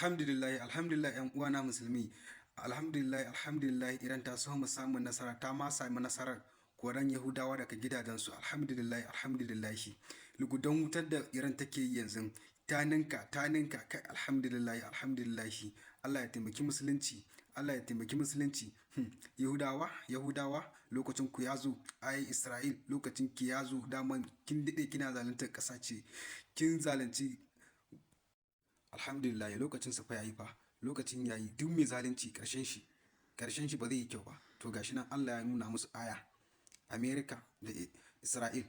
Alhamdulillah, alhamdulillah ‘yan uwana musulmi. Alhamdulillah, alhamdulillah Iran ta so mu samu nasara ta ma sami nasarar koran Yahudawa daga gidajensu. Alhamdulillah, alhamdulillah. Lugudan wutar da Iran take yi yanzu ta ninka kai alhamdulillah, alhamdulillah. Allah ya taimaki musulunci, Allah ya taimaki musulunci. Yahudawa lokacin ku ya zo, ai Isra'il lokacin ki ya zo, daman kin daɗe kina zaluntar ƙasa ce, kin zalunci. Alhamdulillah lokacin sa fa yayi fa, lokacin yayi duk mai zalunci ƙarshen shi ba zai yi kyau ba. To gashi nan Allah ya nuna musu aya. Amerika da Isra'il,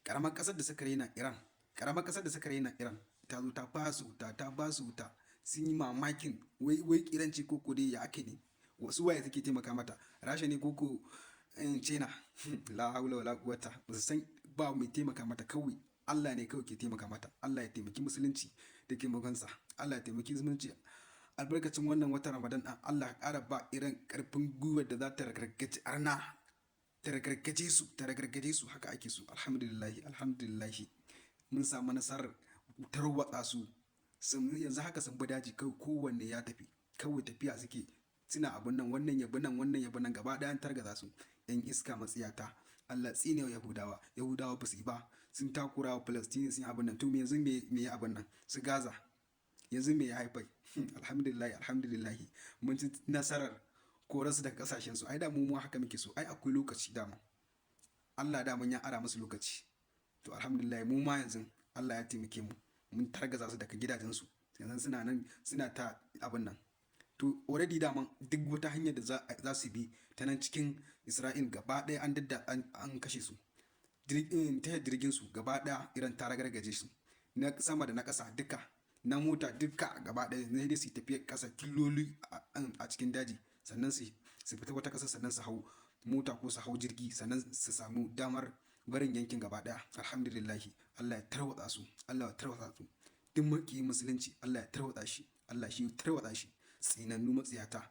ƙaramar ƙasar da suka raina Iran, ƙaramar ƙasar da suka raina Iran ta zo ta ba su wuta, ta ba su wuta. Sun yi mamakin wai Iran ce koko dai ya ake ne? Wasu waye suke taimaka mata? Rasha ne koko China? La haula wala quwwata. Ba su san ba mai taimaka mata kawai. Allah ne kawai ke taimaka mata. Allah ya taimaki musulunci da ke magansa. Allah ya taimaki zumunci. Albarkacin wannan watan Ramadan ɗin Allah ya ƙara ba Iran ƙarfin gwiwar da za ta ragargaje arna, ta ragargaje su haka ake so. Alhamdulillah, alhamdulillah. Mun samu nasarar tarwatsa su. Yanzu haka sun bi daji kawai kowanne ya tafi. Kawai tafiya suke suna abun nan wannan yabi nan wannan yabi nan gaba ɗayan targaza su. ‘Yan iska matsiyata. Allah tsine wa Yahudawa. Yahudawa ba su yi ba. Sun takura wa Falastini sun yi abun nan. To yanzu me ya abun nan? Su Gaza. Yanzu me ya haifai? Alhamdulillah, alhamdulillah. Mun ci nasarar korarsu daga ƙasashensu. Ai da mu haka muke so. Ai akwai lokaci dama. Allah da mun ya ara musu lokaci. To alhamdulillah mu ma yanzu Allah ya taimake mu. Mun targaza su daga gidajensu. Yanzu suna nan suna ta abun nan. To already daman duk wata hanyar da za su bi ta nan cikin Isra'il gaba ɗaya an kashe su. Ta jirgin su gaba ɗaya Iran ta ragargaje su. Na sama da na ƙasa duka. Na mota duka gaba ɗaya na dai su tafiya ƙasa kiloli a cikin daji. Sannan su fita wata ƙasa sannan su hau mota ko su hau jirgi sannan su samu damar barin yankin gaba ɗaya. Alhamdulillah. Allah ya tarwatsa su. Allah ya tarwatsa su. Duk maƙiyin musulunci Allah ya tarwatsa shi. Allah shi ya tarwatsa shi. Tsinannu matsiyata.